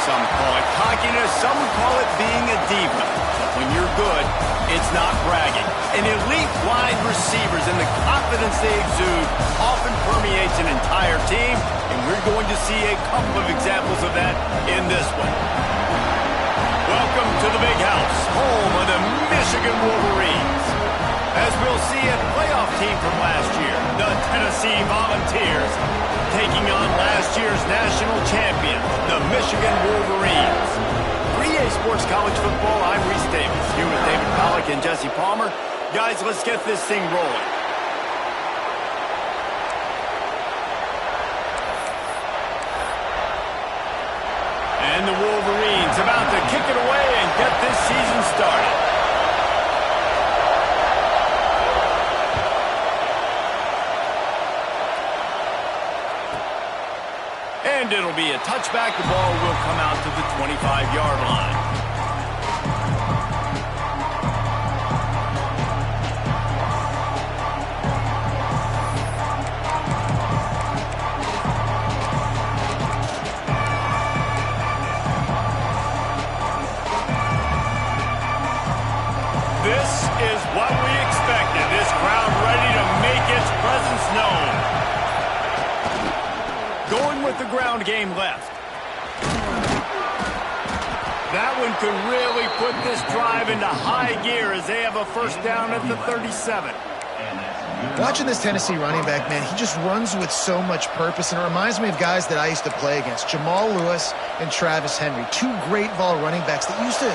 some call it cockiness, some call it being a diva. But when you're good, it's not bragging. And elite wide receivers and the confidence they exude often permeates an entire team, and we're going to see a couple of examples of that in this one. Welcome to the Big House, home of the Michigan Wolverines. As we'll see a playoff team from last year, the Tennessee Volunteers, taking on last year's national champion, the Michigan Wolverines. 3A Sports College Football, I'm Reese Davis, here with David Pollack and Jesse Palmer. Guys, let's get this thing rolling. And the Wolverines about to kick it away and get this season started. And it'll be a touchback. The ball will come out to the 25-yard line. This is what we expected. This crowd ready to make its presence known. Going with the ground game left. That one could really put this drive into high gear as they have a first down at the 37. Watching this Tennessee running back, man, he just runs with so much purpose, and it reminds me of guys that I used to play against, Jamal Lewis and Travis Henry, two great vol running backs that used to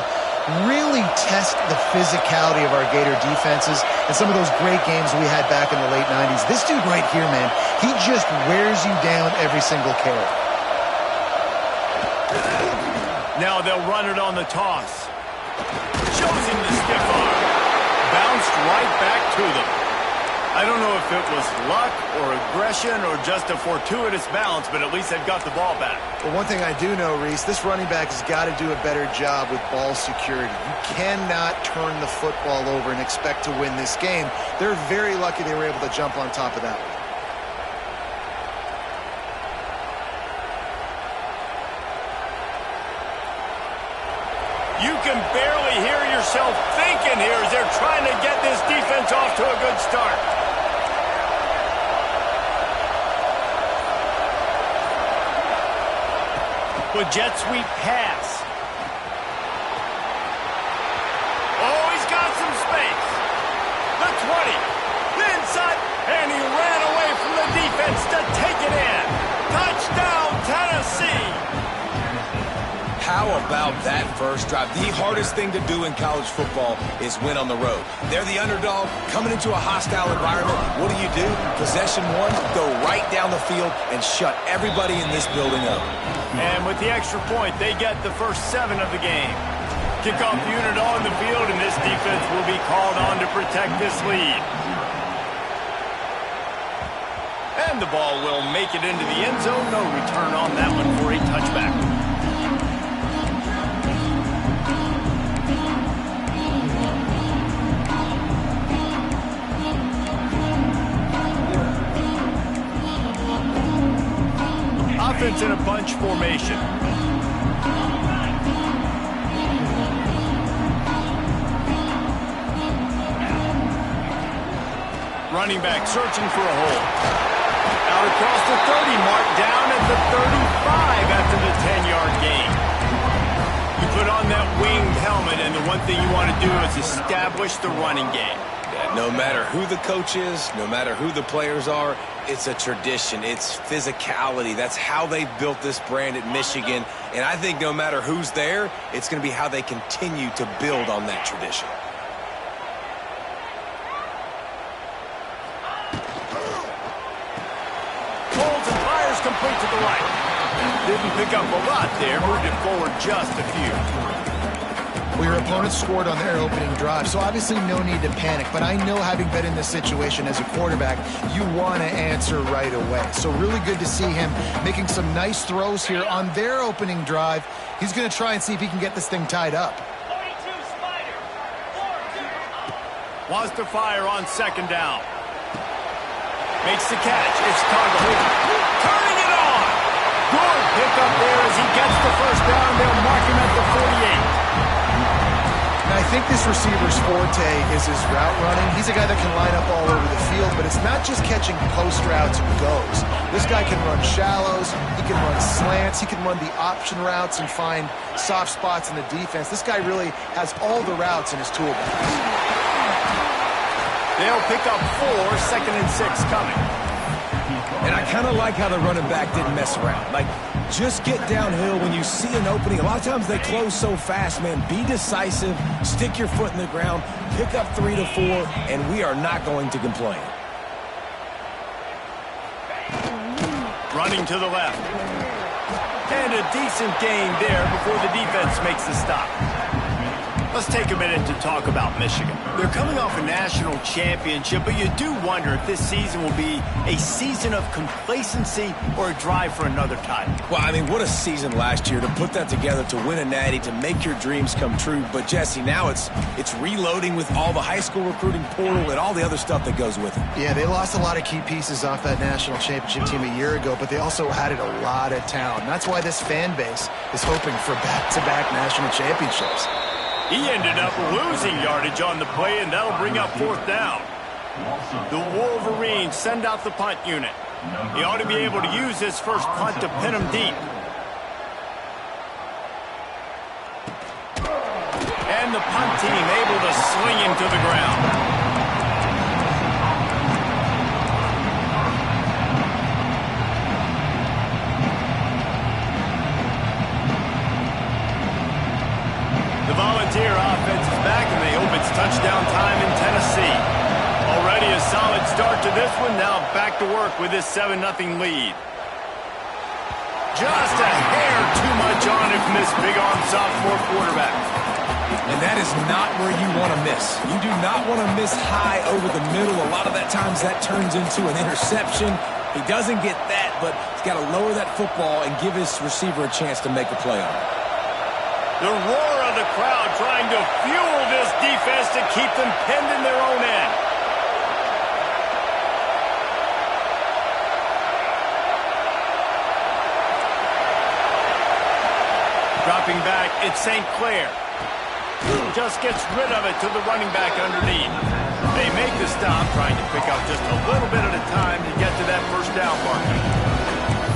really test the physicality of our Gator defenses and some of those great games we had back in the late 90s. This dude right here, man, he just wears you down every single carry. Now they'll run it on the toss. Shows him the stiff arm. Bounced right back to them. I don't know if it was luck or aggression or just a fortuitous bounce, but at least they've got the ball back. Well, one thing I do know, Reese, this running back has got to do a better job with ball security. You cannot turn the football over and expect to win this game. They're very lucky they were able to jump on top of that. You can barely hear yourself thinking here as they're trying to get this defense off to a good start. With jet sweep pass. Oh, he's got some space. The 20. The inside. And he ran away from the defense to take it in. Touchdown, Tennessee. How about that first drive? The hardest thing to do in college football is win on the road. They're the underdog coming into a hostile environment. What do? Possession one, go right down the field and shut everybody in this building up. And with the extra point, they get the first 7 of the game. Kickoff unit on the field, and this defense will be called on to protect this lead. And the ball will make it into the end zone. No return on that one for a touchback. Offense in a bunch formation. Running back searching for a hole. Out across the 30, marked down at the 35 after the 10-yard gain. You put on that winged helmet, and the one thing you want to do is establish the running game. No matter who the coach is, no matter who the players are, it's a tradition. It's physicality. That's how they built this brand at Michigan. And I think no matter who's there, it's going to be how they continue to build on that tradition. Holds and fires complete to the right. Didn't pick up a lot there. Moved it forward just a few. Well, your opponent scored on their opening drive, so obviously no need to panic. But I know, having been in this situation as a quarterback, you want to answer right away. So really good to see him making some nice throws here on their opening drive. He's going to try and see if he can get this thing tied up. Wants to fire on second down. Makes the catch. It's Chicago. Turning it on. Good pickup there as he gets the first down. think this receiver's forte is his route running. He's a guy that can line up all over the field, but it's not just catching post routes and goes. This guy can run shallows, he can run slants, he can run the option routes and find soft spots in the defense. This guy really has all the routes in his toolbox. They'll pick up 4, 2nd and 6 coming. And I kind of like how the running back didn't mess around. Like, just get downhill when you see an opening. A lot of times they close so fast, man. Be decisive, stick your foot in the ground, pick up 3 to 4, and we are not going to complain. Running to the left. And a decent gain there before the defense makes the stop. Let's take a minute to talk about Michigan. They're coming off a national championship, but you do wonder if this season will be a season of complacency or a drive for another title. Well, I mean, what a season last year to put that together, to win a natty, to make your dreams come true. But, Jesse, now it's reloading with all the high school recruiting portal and all the other stuff that goes with it. Yeah, they lost a lot of key pieces off that national championship team a year ago, but they also added a lot of talent. That's why this fan base is hoping for back-to-back national championships. He ended up losing yardage on the play, and that'll bring up 4th down. The Wolverines send out the punt unit. He ought to be able to use his first punt to pin him deep. And the punt team able to sling him to the ground. The Volunteer offense is back, and they hope it's touchdown time in Tennessee. Already a solid start to this one. Now back to work with this 7-0 lead. Just a hair too much on it from this big-arm sophomore quarterback. And that is not where you want to miss. You do not want to miss high over the middle. A lot of that times that turns into an interception. He doesn't get that, but he's got to lower that football and give his receiver a chance to make a play on it. The roar of the crowd trying to fuel this defense to keep them pinned in their own end. Dropping back, it's St. Clair. Just gets rid of it to the running back underneath. They make the stop, trying to pick up just a little bit at a time to get to that first down marker.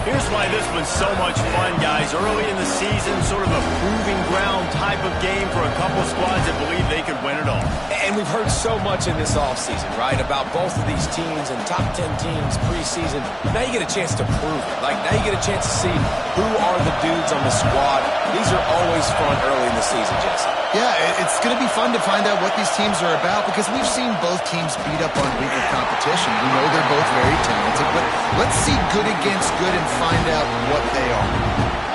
Here's why this one's so much fun, guys. Early in the season, sort of a proving ground type of game for a couple squads that believe they could win it all. And we've heard so much in this offseason, right, about both of these teams and top 10 teams preseason. Now you get a chance to prove it. Like, now you get a chance to see who are the dudes on the squad. These are always fun early in the season, Jesse. Yeah, it's going to be fun to find out what these teams are about because we've seen both teams beat up on weaker competition. We know they're both very talented, but let's see good against good and find out what they are.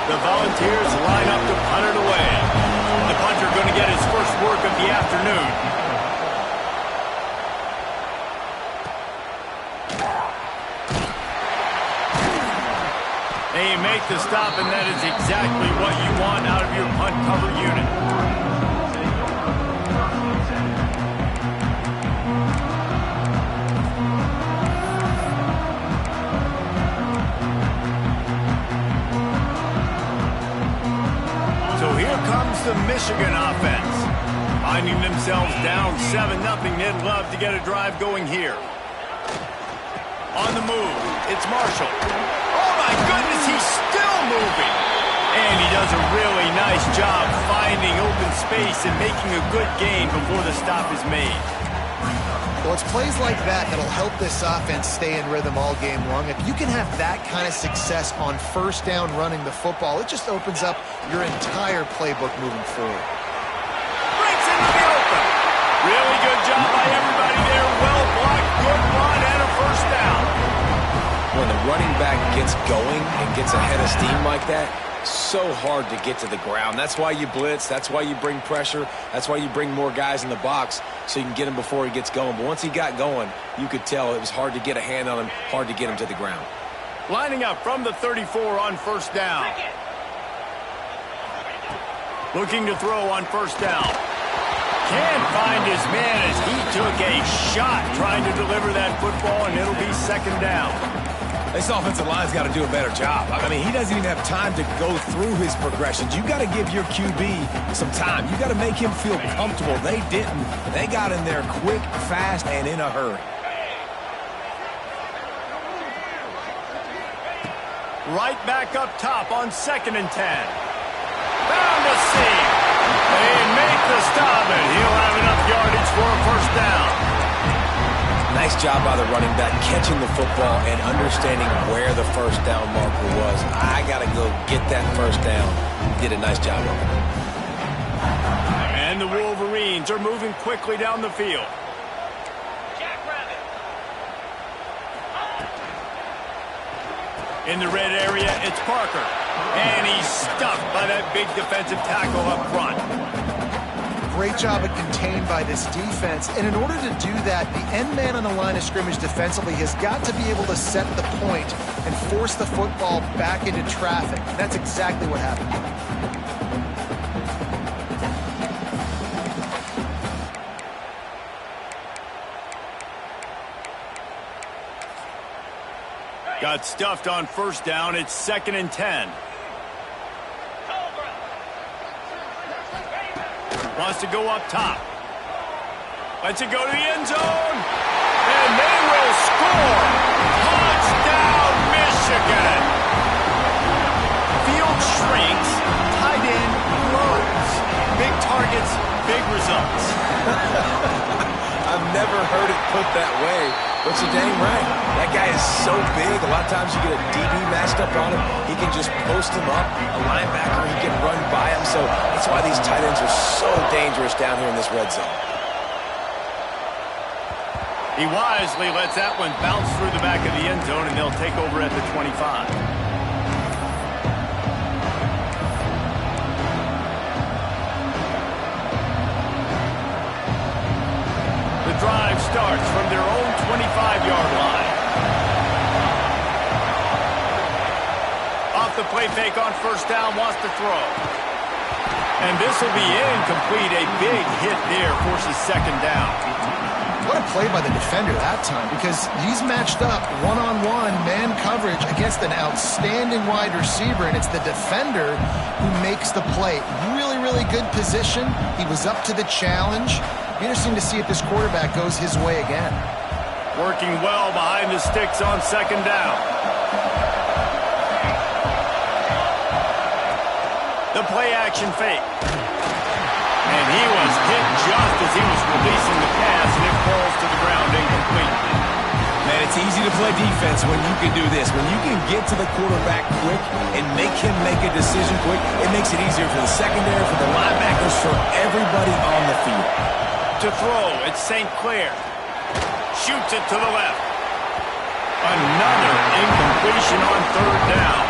The Volunteers line up to punt it away. The punter going to get his first work of the afternoon. They make the stop, and that is exactly what you want out of your punt cover unit. The Michigan offense finding themselves down 7-0. They'd love to get a drive going here. On the move, it's Marshall. Oh my goodness, he's still moving. And he does a really nice job finding open space and making a good gain before the stop is made. Well, it's plays like that that'll help this offense stay in rhythm all game long. If you can have that kind of success on first down running the football, it just opens up your entire playbook moving forward. Breaks into the open. Really good job by everybody there. Well blocked, good run, and a first down. When the running back gets going and gets ahead of steam like that, so hard to get to the ground. That's why you blitz. That's why you bring pressure. That's why you bring more guys in the box so you can get him before he gets going. But once he got going, you could tell it was hard to get a hand on him, hard to get him to the ground. Lining up from the 34 on first down. Looking to throw on first down. Can't find his man as he took a shot trying to deliver that football, and it'll be second down. This offensive line's got to do a better job. I mean, he doesn't even have time to go through his progressions. You got to give your QB some time. You got to make him feel comfortable. They didn't. They got in there quick, fast, and in a hurry. Right back up top on 2nd and 10. Found a seam. They make the stop, and he'll have enough yardage for a first down. Nice job by the running back catching the football and understanding where the first down marker was. I got to go get that first down. He did a nice job of it. And the Wolverines are moving quickly down the field. In the red area, it's Parker. And he's stuffed by that big defensive tackle up front. Great job of contained by this defense. And in order to do that, the end man on the line of scrimmage defensively has got to be able to set the point and force the football back into traffic. That's exactly what happened. Got stuffed on first down. It's 2nd and 10. Wants to go up top. Lets it go to the end zone. And they will score. Touchdown, Michigan. Field shrinks. Tight end grows. Big targets, big results. I've never heard it put that way, but you're dang right. That guy is so big. A lot of times you get a DB matched up on him. He can just post him up. A linebacker, he can run by him. So that's why these tight ends are so dangerous down here in this red zone. He wisely lets that one bounce through the back of the end zone, and they'll take over at the 25. Drive starts from their own 25-yard line. Off the play fake on first down, wants to throw. And this will be incomplete. A big hit there forces 2nd down. What a play by the defender that time, because he's matched up one-on-one man coverage against an outstanding wide receiver, and it's the defender who makes the play. Really, really good position. He was up to the challenge. Be interesting to see if this quarterback goes his way again. Working well behind the sticks on 2nd down. The play action fake. And he was hit just as he was releasing the pass, and it falls to the ground incomplete. Man, it's easy to play defense when you can do this. When you can get to the quarterback quick and make him make a decision quick, it makes it easier for the secondary, for the linebackers, for everybody on the field. To throw, it's St. Clair. Shoots it to the left. Another incompletion on 3rd down.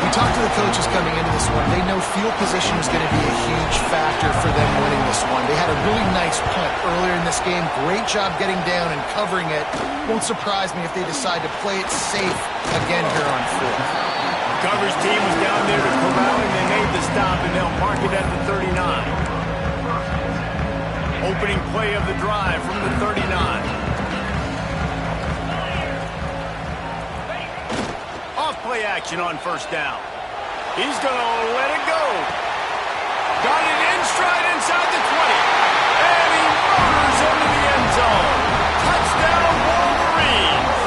We talked to the coaches coming into this one. They know field position is going to be a huge factor for them winning this one. They had a really nice punt earlier in this game. Great job getting down and covering it. Won't surprise me if they decide to play it safe again here on 4th. The coverage team was down there to corral him. They made the stop, and they'll mark it at the 39. Opening play of the drive from the 39. Off play action on first down. He's going to let it go. Got it in stride inside the 20. And he motors into the end zone. Touchdown, Wolverines.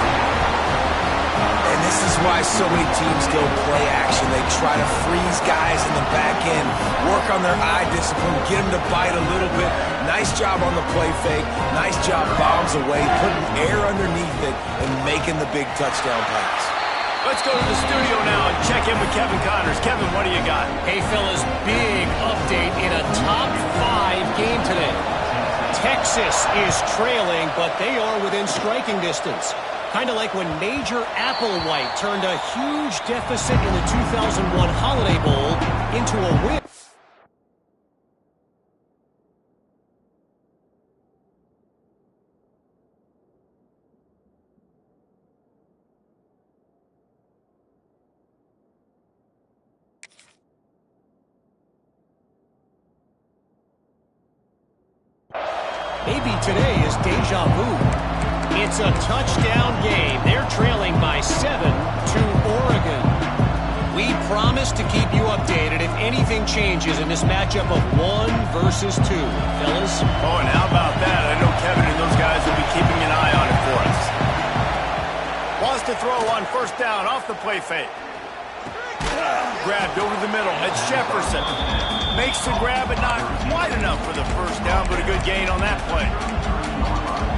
And this is why so many teams go play action. They try to freeze guys in the back end, work on their eye discipline, get them to bite a little bit. Nice job on the play fake. Nice job bombs away, putting air underneath it, and making the big touchdown pass. Let's go to the studio now and check in with Kevin Connors. Kevin, what do you got? Hey, fellas, big update in a top 5 game today. Texas is trailing, but they are within striking distance. Kind of like when Major Applewhite turned a huge deficit in the 2001 Holiday Bowl into a win. Maybe today is deja vu. It's a touchdown game. They're trailing by 7 to Oregon. We promise to keep you updated if anything changes in this matchup of 1 versus 2. Fellas? Oh, and how about that? I know Kevin and those guys will be keeping an eye on it for us. Wants to throw on first down off the play fake. Grabbed over the middle. It's Jefferson. Makes the grab, but not quite enough for the first down, but a good gain on that play.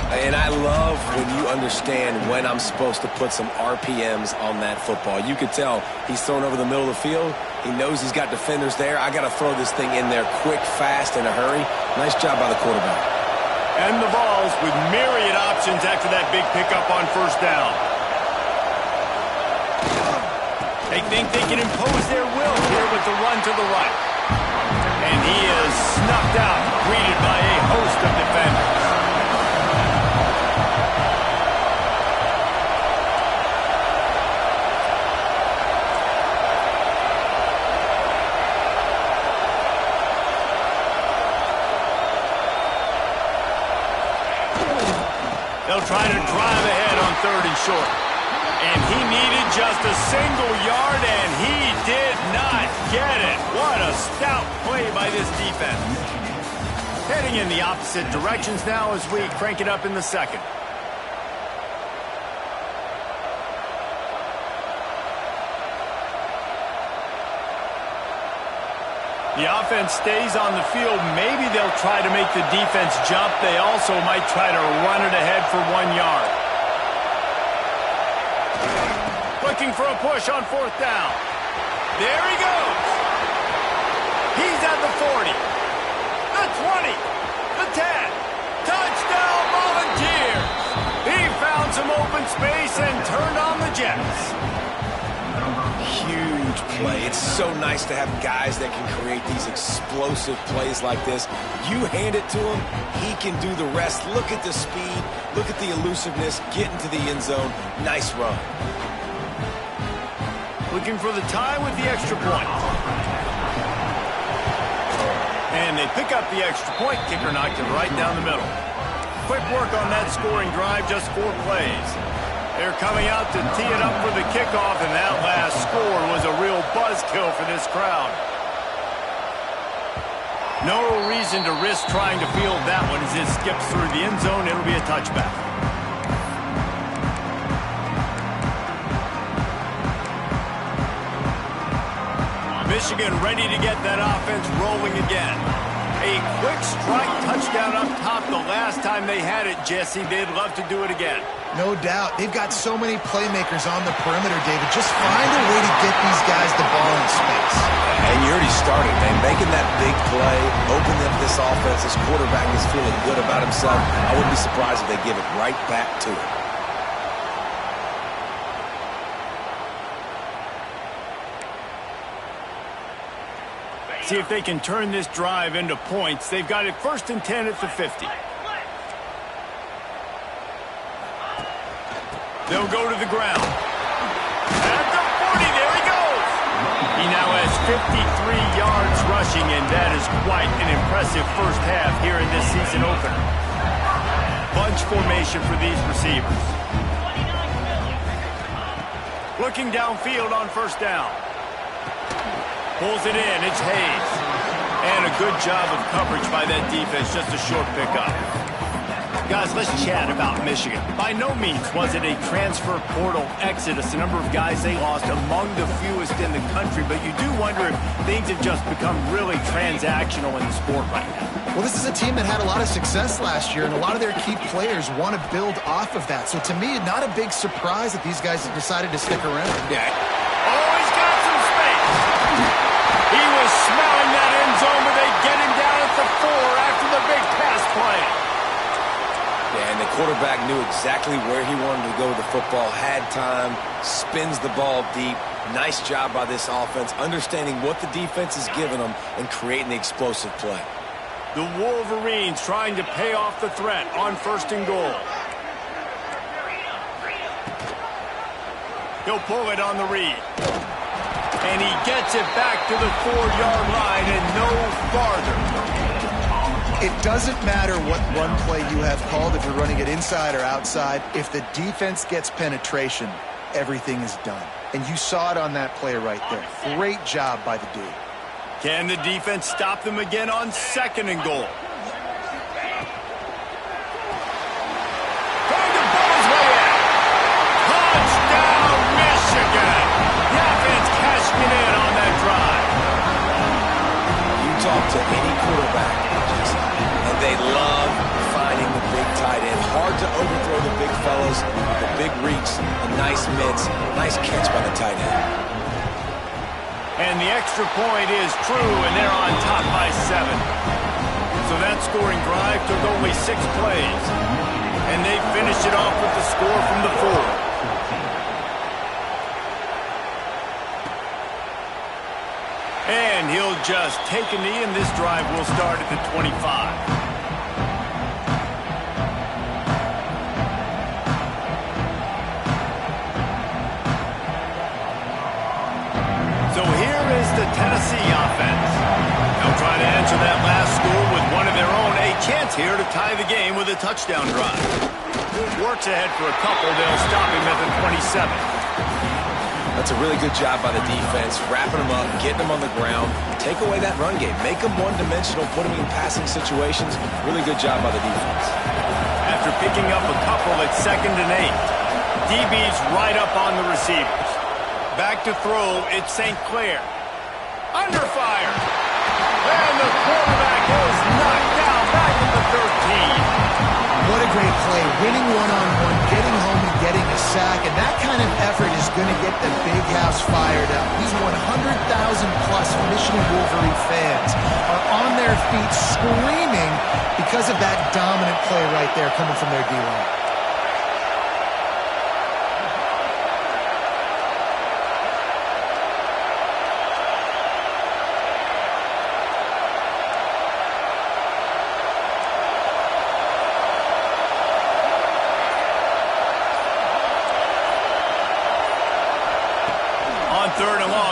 And I love when you understand when I'm supposed to put some RPMs on that football. You could tell he's thrown over the middle of the field. He knows he's got defenders there. I got to throw this thing in there quick, fast, in a hurry. Nice job by the quarterback. And the Vols with myriad options after that big pickup on first down. They think they can impose their will here with the run to the right. And he is snuffed out, greeted by a host of defenders. They'll try to drive ahead on 3rd and short. And he needed just a single yard, and he did not get it. What a stout play by this defense. Heading in the opposite directions now as we crank it up in the second. The offense stays on the field. Maybe they'll try to make the defense jump. They also might try to run it ahead for 1 yard. Looking for a push on 4th down. There he goes. He's at the 40. The 20. The 10. Touchdown Volunteers. He found some open space and turned on the Jets. Huge play. It's so nice to have guys that can create these explosive plays like this. You hand it to him, he can do the rest. Look at the speed. Look at the elusiveness. Get into the end zone. Nice run. Looking for the tie with the extra point. And they pick up the extra point. Kicker knocked it right down the middle. Quick work on that scoring drive, just 4 plays. They're coming out to tee it up for the kickoff, and that last score was a real buzzkill for this crowd. No reason to risk trying to field that one as it skips through the end zone. It'll be a touchback. Michigan ready to get that offense rolling again. A quick strike touchdown up top the last time they had it, Jesse. They'd love to do it again. No doubt. They've got so many playmakers on the perimeter, David. Just find a way to get these guys the ball in space. And you already started, man. Making that big play, opening up this offense. This quarterback is feeling good about himself. I wouldn't be surprised if they give it right back to him. See if they can turn this drive into points. They've got it 1st and 10 at the 50. They'll go to the ground. At the 40, there he goes. He now has 53 yards rushing, and that is quite an impressive first half here in this season opener. Bunch formation for these receivers. Looking downfield on 1st down. Pulls it in. It's Hayes. And a good job of coverage by that defense. Just a short pickup. Guys, let's chat about Michigan. By no means was it a transfer portal exodus. The number of guys they lost among the fewest in the country. But you do wonder if things have just become really transactional in the sport right now. Well, this is a team that had a lot of success last year, and a lot of their key players want to build off of that. So to me, not a big surprise that these guys have decided to stick around. Yeah. Oh, he's got some space. He was smelling that end zone, but they get him down at the 4 after the big pass play. Yeah, and the quarterback knew exactly where he wanted to go with the football, had time, spins the ball deep. Nice job by this offense, understanding what the defense is giving them and creating the explosive play. The Wolverines trying to pay off the threat on 1st and goal. He'll pull it on the read. And he gets it back to the 4-yard line and no farther. It doesn't matter what run play you have called, if you're running it inside or outside. If the defense gets penetration, everything is done. And you saw it on that play right there. Great job by the D. Can the defense stop them again on 2nd and goal? Trying to ball his way out. Touchdown, Michigan! The offense cashing it in on that drive. You talk to any quarterback, and they love finding the big tight end. Hard to overthrow the big fellas. The big reach, a nice mids, nice catch by the tight end. And the extra point is true, and they're on top by 7. So that scoring drive took only 6 plays. And they finished it off with the score from the 4. And he'll just take a knee, and this drive will start at the 25. So here is the Tennessee offense. They'll try to answer that last score with one of their own. A chance here to tie the game with a touchdown drive. Works ahead for a couple. They'll stop him at the 27. That's a really good job by the defense, wrapping them up, getting them on the ground, take away that run game, make them one-dimensional, put them in passing situations. Really good job by the defense. After picking up a couple at 2nd and 8, DB's right up on the receivers. Back to throw, it's St. Clair. Under fire. And the quarterback is knocked down back at the 13. What a great play. Winning one-on-one, getting home and getting a sack. And that kind of effort is going to get the big house fired up. These 100,000-plus Michigan Wolverine fans are on their feet screaming because of that dominant play right there coming from their D-line.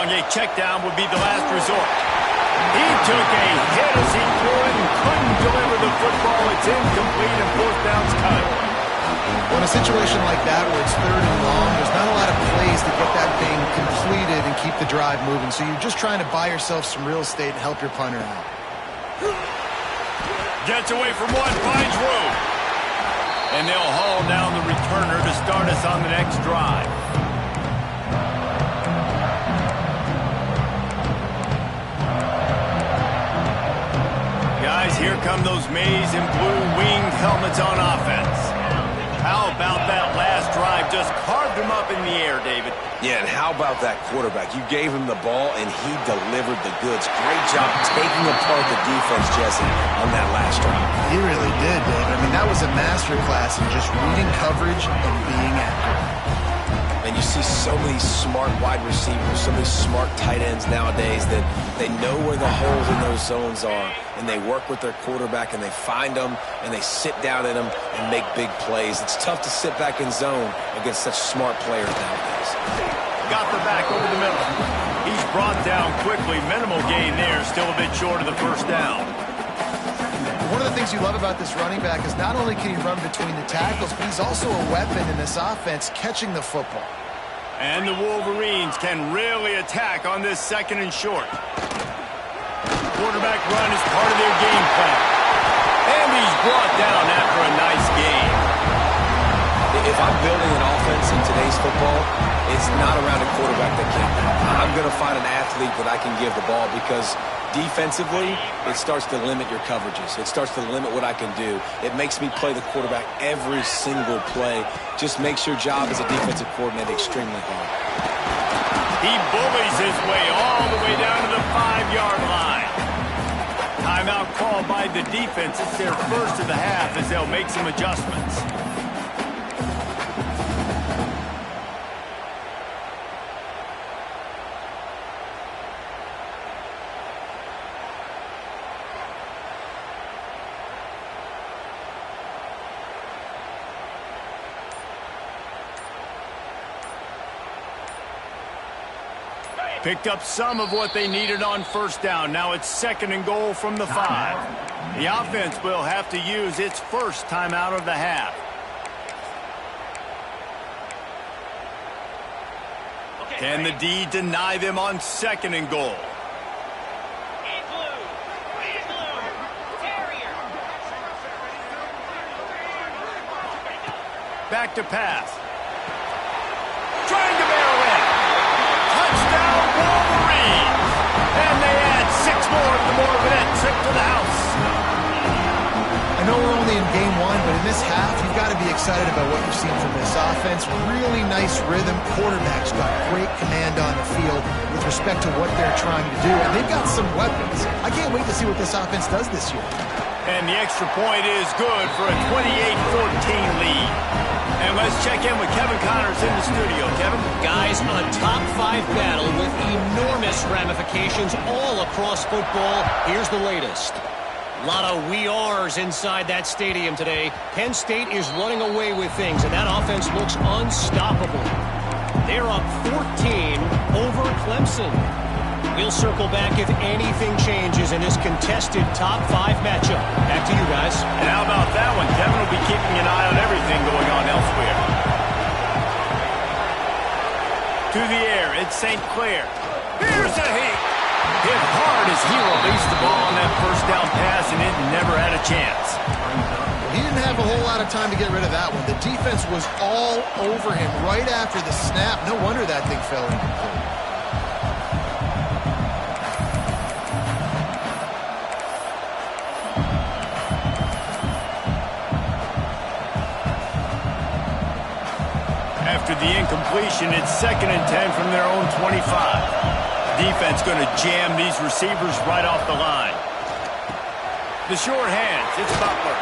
A check down would be the last resort. He took a hit as he threw it and couldn't deliver the football. It's incomplete and 4th down's cut. Well, in a situation like that where it's 3rd and long, there's not a lot of plays to get that thing completed and keep the drive moving. So you're just trying to buy yourself some real estate and help your punter out. Gets away from one, finds room. And they'll haul down the returner to start us on the next drive. Guys, here come those maize and blue winged helmets on offense. How about that last drive? Just carved him up in the air, David. Yeah, and how about that quarterback? You gave him the ball, and he delivered the goods. Great job taking apart the defense, Jesse, on that last drive. He really did, David. I mean, that was a masterclass in just reading coverage and being accurate. And you see so many smart wide receivers, so many smart tight ends nowadays that they know where the holes in those zones are, and they work with their quarterback, and they find them, and they sit down in them and make big plays. It's tough to sit back in zone against such smart players nowadays. Got the back over the middle. He's brought down quickly. Minimal gain there, still a bit short of the 1st down. One of the things you love about this running back is not only can he run between the tackles, but he's also a weapon in this offense catching the football. And the Wolverines can really attack on this 2nd and short. Quarterback run is part of their game plan. And he's brought down after a nice gain. If I'm building an offense in today's football, it's not around a quarterback that can. I'm going to find an athlete that I can give the ball because defensively, it starts to limit your coverages. It starts to limit what I can do. It makes me play the quarterback every single play. Just makes your job as a defensive coordinator extremely hard. He bullies his way all the way down to the 5-yard line. Timeout called by the defense. It's their first of the half as they'll make some adjustments. Picked up some of what they needed on first down. Now it's 2nd and goal from the 5. The offense will have to use its first timeout of the half. Can the D deny them on 2nd and goal? Back to pass. Trying to barrel in. Touchdown, Wolverines! And they add 6 more to the Morvenet trip to the house. I know we're only in game 1, but in this half, you've got to be excited about what you've seen from this offense. Really nice rhythm. Quarterback's got great command on the field with respect to what they're trying to do. And they've got some weapons. I can't wait to see what this offense does this year. And the extra point is good for a 28-14 lead. And let's check in with Kevin Connors in the studio. Kevin? Guys, a top 5 battle with enormous ramifications all across football. Here's the latest. A lot of we ares inside that stadium today. Penn State is running away with things, and that offense looks unstoppable. They're up 14 over Clemson. We'll circle back if anything changes in this contested top 5 matchup. Back to you guys. And how about that one? Kevin will be keeping an eye on everything going on elsewhere. To the air, it's St. Clair. Here's a hit. Hit hard as he released the ball on that first down pass, and it never had a chance. He didn't have a whole lot of time to get rid of that one. The defense was all over him right after the snap. No wonder that thing fell incomplete. After the incompletion, it's 2nd and 10 from their own 25. Defense going to jam these receivers right off the line. The short hands, it's Butler.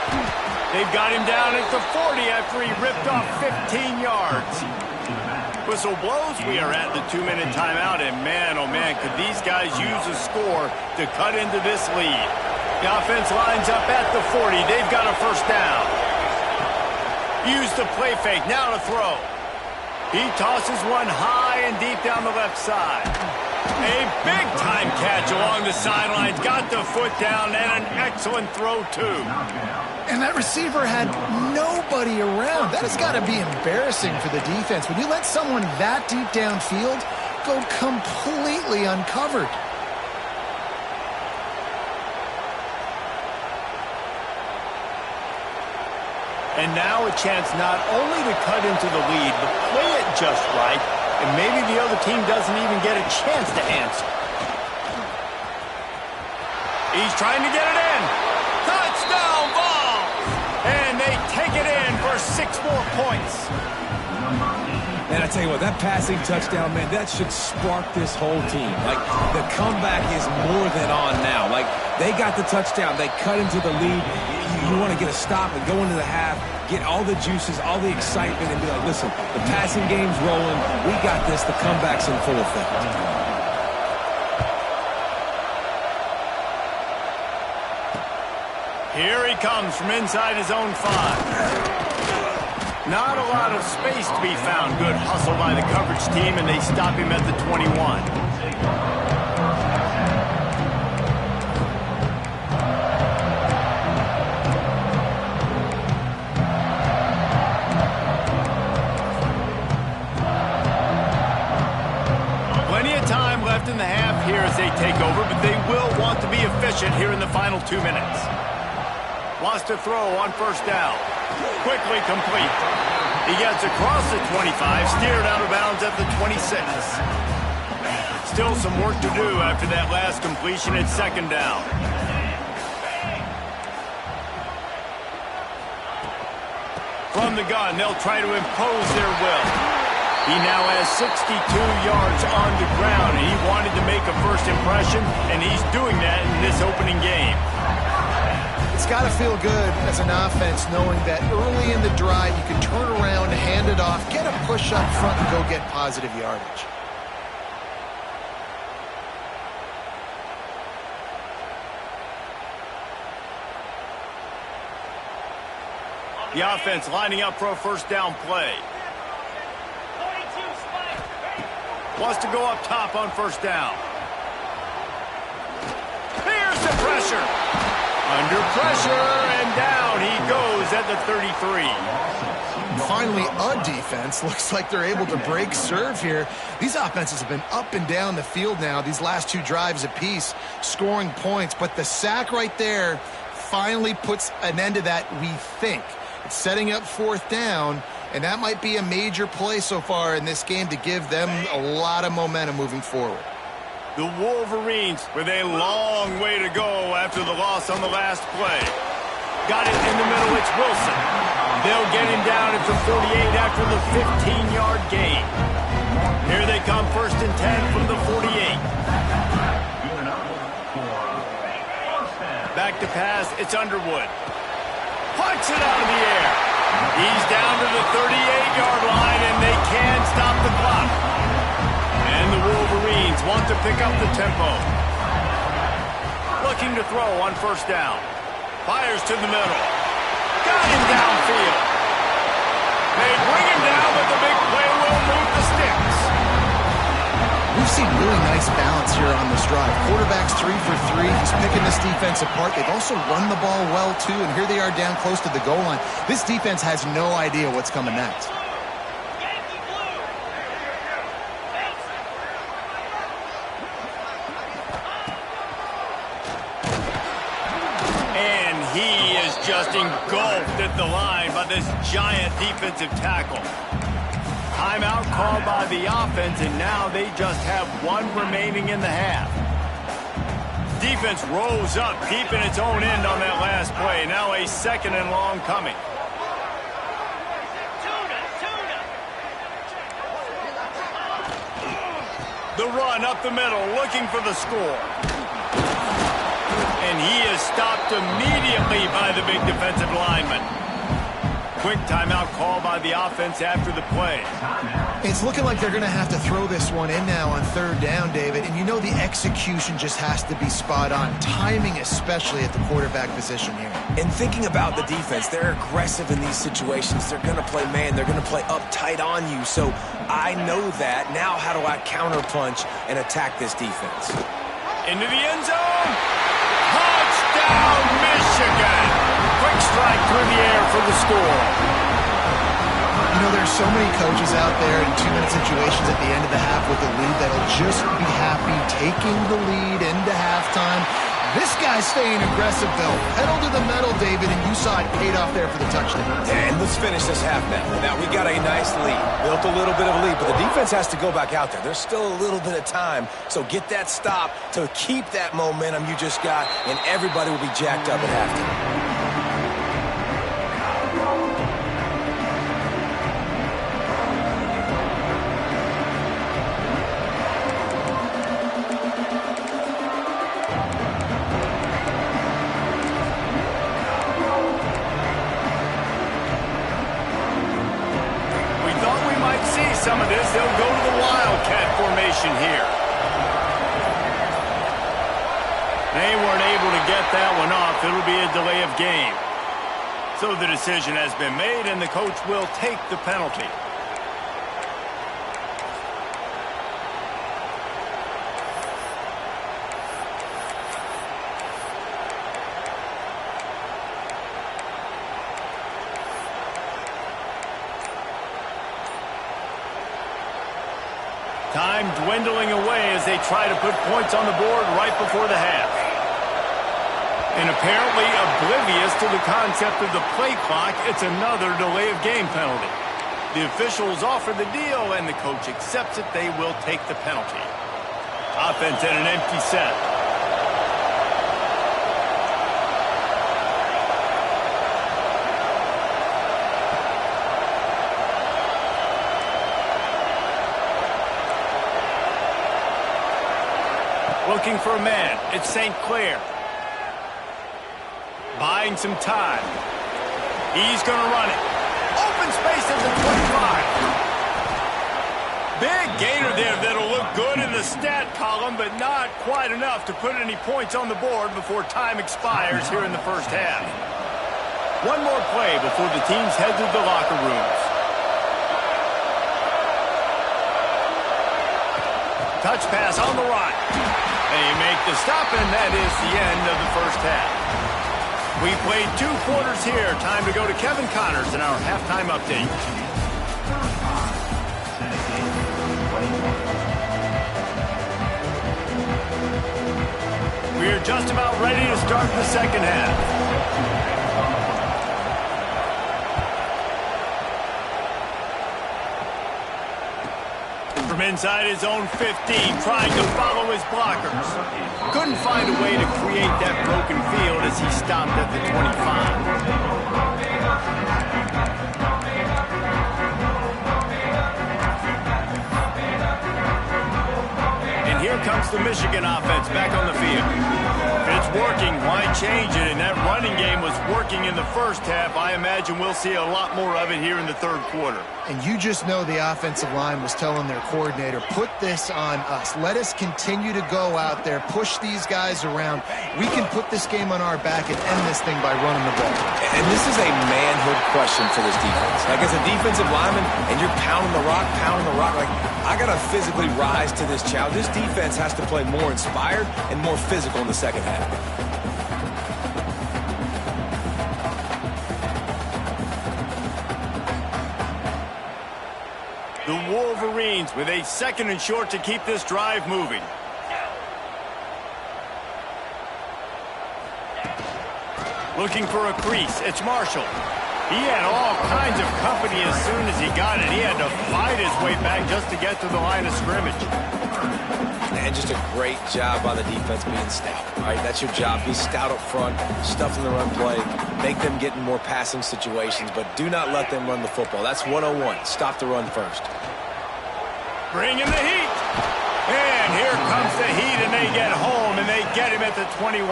They've got him down at the 40 after he ripped off 15 yards. Whistle blows, we are at the 2-minute timeout, and man, oh man, could these guys use a score to cut into this lead. The offense lines up at the 40. They've got a first down. Use the play fake, now to throw. He tosses one high and deep down the left side. A big-time catch along the sidelines. Got the foot down and an excellent throw, too. And that receiver had nobody around. That has got to be embarrassing for the defense. When you let someone that deep downfield go completely uncovered. And now a chance not only to cut into the lead, but play it just right, and maybe the other team doesn't even get a chance to answer. He's trying to get it in. Touchdown ball! And they take it in for 6 more points. And I tell you what, that passing touchdown, man, that should spark this whole team. Like, the comeback is more than on now. Like, they got the touchdown. They cut into the lead. You want to get a stop and go into the half, get all the juices, all the excitement, and be like, listen, the passing game's rolling. We got this. The comeback's in full effect. Here he comes from inside his own 5. Not a lot of space to be found. Good hustle by the coverage team, and they stop him at the 21. In the half here as they take over, but they will want to be efficient here in the final 2 minutes. Wants to throw on first down. Quickly complete. He gets across the 25, steered out of bounds at the 26. Still some work to do after that last completion at 2nd down. From the gun, they'll try to impose their will. He now has 62 yards on the ground, and he wanted to make a first impression, and he's doing that in this opening game. It's got to feel good as an offense knowing that early in the drive you can turn around, hand it off, get a push up front, and go get positive yardage. The offense lining up for a first down play. Wants to go up top on first down. Here's the pressure. Under pressure, and down he goes at the 33. Finally, a defense. Looks like they're able to break serve here. These offenses have been up and down the field now, these last two drives apiece, scoring points. But the sack right there finally puts an end to that, we think. It's setting up fourth down, and that might be a major play so far in this game to give them a lot of momentum moving forward. The Wolverines with a long way to go after the loss on the last play. Got it in the middle, it's Wilson. They'll get him down at the 48 after the 15-yard gain. Here they come, 1st and 10 from the 48. Back to pass, it's Underwood. Punts it out of the air. He's down to the 38-yard line, and they can stop the clock. And the Wolverines want to pick up the tempo. Looking to throw on first down. Fires to the middle. Got him downfield. They bring him down, but the big play will move the sticks. We've seen really nice balance here on this drive. Quarterback's 3 for 3. He's picking this defense apart. They've also run the ball well, too, and here they are down close to the goal line. This defense has no idea what's coming next. Just engulfed at the line by this giant defensive tackle. Timeout called by the offense, and now they just have one remaining in the half. Defense rose up deep in its own end on that last play. Now a 2nd and long coming. The run up the middle, looking for the score. And he is stopped immediately by the big defensive lineman. Quick timeout call by the offense after the play. It's looking like they're going to have to throw this one in now on 3rd down, David. And you know the execution just has to be spot on. Timing especially at the quarterback position here. And thinking about the defense, they're aggressive in these situations. They're going to play man. They're going to play up tight on you. So I know that. Now how do I counterpunch and attack this defense? Into the end zone. Touchdown, Michigan! Quick strike through the air for the score. You know, there's so many coaches out there in 2-minute situations at the end of the half with the lead that'll just be happy taking the lead into halftime. This guy's staying aggressive, though. Pedal to the metal, David, and you saw it paid off there for the touchdown. And let's finish this half now. Now, we got a nice lead. Built a little bit of a lead, but the defense has to go back out there. There's still a little bit of time, so get that stop to keep that momentum you just got, and everybody will be jacked up at halftime. Some of this, they'll go to the Wildcat formation here. They weren't able to get that one off. It'll be a delay of game. So the decision has been made, and the coach will take the penalty. Time dwindling away as they try to put points on the board right before the half. And apparently oblivious to the concept of the play clock, it's another delay of game penalty. The officials offer the deal, and the coach accepts it. They will take the penalty. Offense at an empty set. Looking for a man. It's St. Clair. Buying some time. He's going to run it. Open space at the 25. Big gainer there that'll look good in the stat column, but not quite enough to put any points on the board before time expires here in the first half. One more play before the teams head to the locker rooms. touch pass on the run. They make the stop, and that is the end of the first half. We played 2 quarters here. Time to go to Kevin Connors in our halftime update. We're just about ready to start the second half. From inside his own 15, trying to follow his blockers. Couldn't find a way to create that broken field as he stopped at the 25. Here comes the Michigan offense back on the field. If it's working, why change it? And that running game was working in the first half. I imagine we'll see a lot more of it here in the third quarter. And you just know the offensive line was telling their coordinator, put this on us. Let us continue to go out there, push these guys around. We can put this game on our back and end this thing by running the ball. And this is a manhood question for this defense. Like, as a defensive lineman, and you're pounding the rock, like, I got to physically rise to this challenge. This defense has to play more inspired and more physical in the second half. The Wolverines with a 2nd and short to keep this drive moving. Looking for a crease. It's Marshall. He had all kinds of company as soon as he got it. He had to fight his way back just to get to the line of scrimmage. And just a great job by the defense being stout. All right, that's your job. Be stout up front, stuff in the run play, make them get in more passing situations, but do not let them run the football. That's 101. Stop the run first. Bring in the heat. And here comes the heat, and they get home, and they get him at the 21.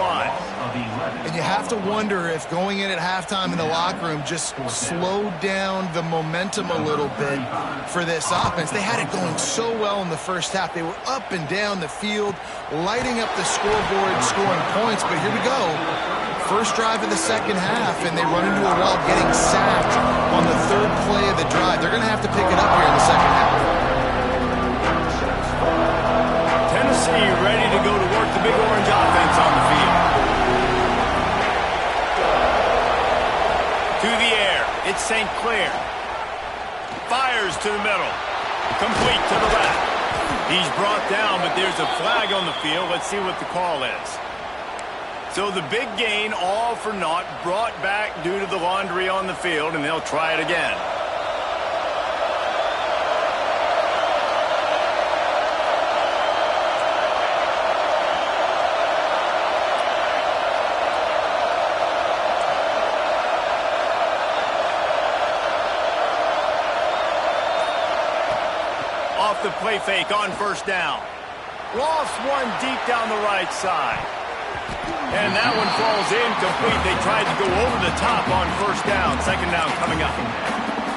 And you have to wonder if going in at halftime in the locker room just slowed down the momentum a little bit for this offense. They had it going so well in the first half. They were up and down the field, lighting up the scoreboard, scoring points. But here we go. First drive of the second half, and they run into a wall, getting sacked on the 3rd play of the drive. They're going to have to pick it up here in the second half. Tennessee ready to go to work the Big Orange offense on the field. To the air, it's St. Clair. Fires to the middle. Complete to the left. He's brought down, but there's a flag on the field. Let's see what the call is. So the big gain, all for naught, brought back due to the laundry on the field, and they'll try it again. The play fake on first down. Lost one deep down the right side. And that one falls incomplete. They tried to go over the top on first down. Second down coming up.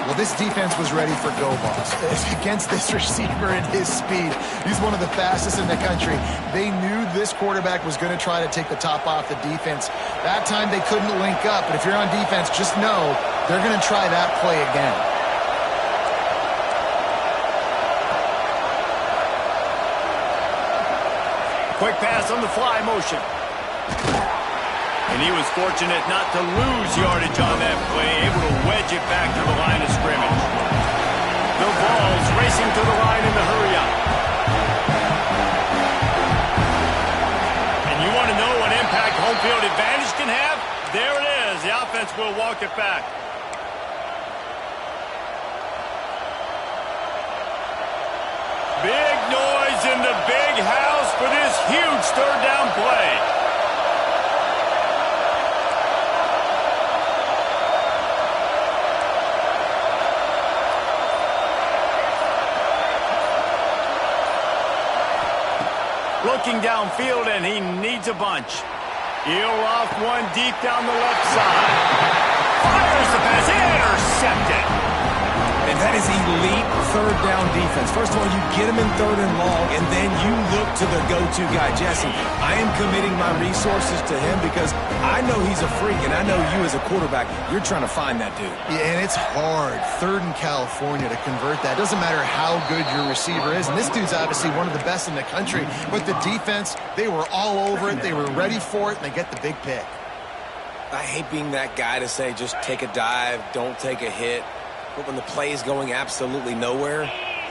Well, this defense was ready for go balls. Against this receiver at his speed, he's one of the fastest in the country. They knew this quarterback was going to try to take the top off the defense. That time they couldn't link up. But if you're on defense, just know they're going to try that play again. Quick pass on the fly motion. And he was fortunate not to lose yardage on that play, able to wedge it back to the line of scrimmage. The ball's racing to the line in the hurry-up. And you want to know what impact home field advantage can have? There it is. The offense will walk it back. Big noise in the big house for this huge third down play. Looking downfield, and he needs a bunch. He'll off one deep down the left side. Fires the pass, intercepted. And that is elite third down defense. First of all, you get him in third and long, and then you look to the go-to guy, Jesse. I am committing my resources to him because I know he's a freak, and I know you as a quarterback, you're trying to find that dude. Yeah, and it's hard, third in California, to convert that. Doesn't matter how good your receiver is, and this dude's obviously one of the best in the country, but the defense, they were all over it, they were ready for it, and they get the big pick. I hate being that guy to say just take a dive, don't take a hit. But when the play is going absolutely nowhere,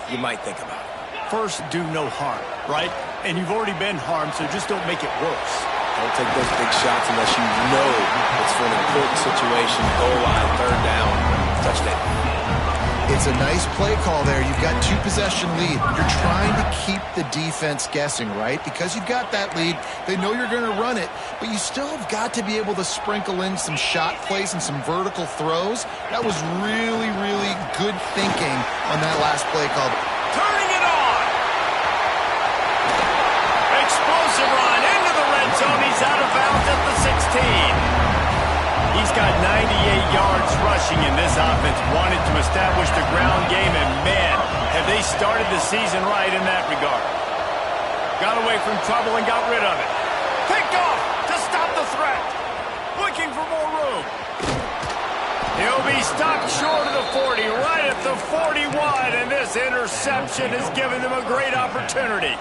you might think about it. First, do no harm, right? And you've already been harmed, so just don't make it worse. Don't take those big shots unless you know it's for an important situation. Goal line, third down, touchdown. It's a nice play call there. You've got 2-possession lead. You're trying to keep the defense guessing, right? Because you've got that lead, they know you're going to run it, but you still have got to be able to sprinkle in some shot plays and some vertical throws. That was really, really good thinking on that last play call. Turning it on! Explosive run into the red zone. He's out of bounds at the 16. He's got 98 yards rushing in this offense. Wanted to establish the ground game, and man, have they started the season right in that regard. Got away from trouble and got rid of it. Picked off to stop the threat. Looking for more room. He'll be stopped short of the 40, right at the 41, and this interception has given them a great opportunity.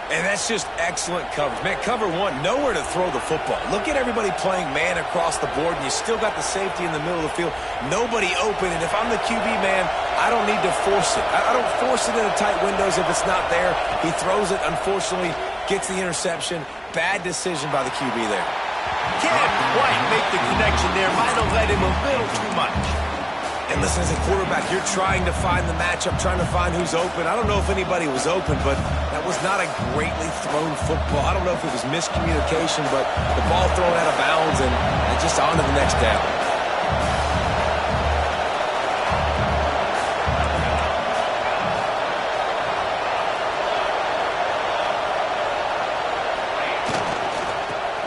And that's just excellent coverage. Man, cover one, nowhere to throw the football. Look at everybody playing man across the board, and you still got the safety in the middle of the field. Nobody open, and if I'm the QB, man, I don't need to force it. I don't force it into tight windows if it's not there. He throws it, unfortunately, gets the interception. Bad decision by the QB there. Can't quite make the connection there. Might have led him a little too much. And listen, as a quarterback, you're trying to find the matchup, trying to find who's open. I don't know if anybody was open, but that was not a greatly thrown football. I don't know if it was miscommunication, but the ball thrown out of bounds and just on to the next down.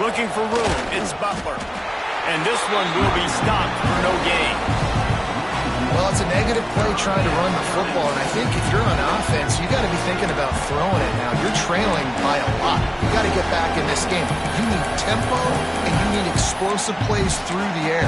Looking for room, it's Butler. And this one will be stopped for no gain. Well, it's a negative play trying to run the football, and I think if you're on offense, you got to be thinking about throwing it now. You're trailing by a lot. You got to get back in this game. You need tempo, and you need explosive plays through the air.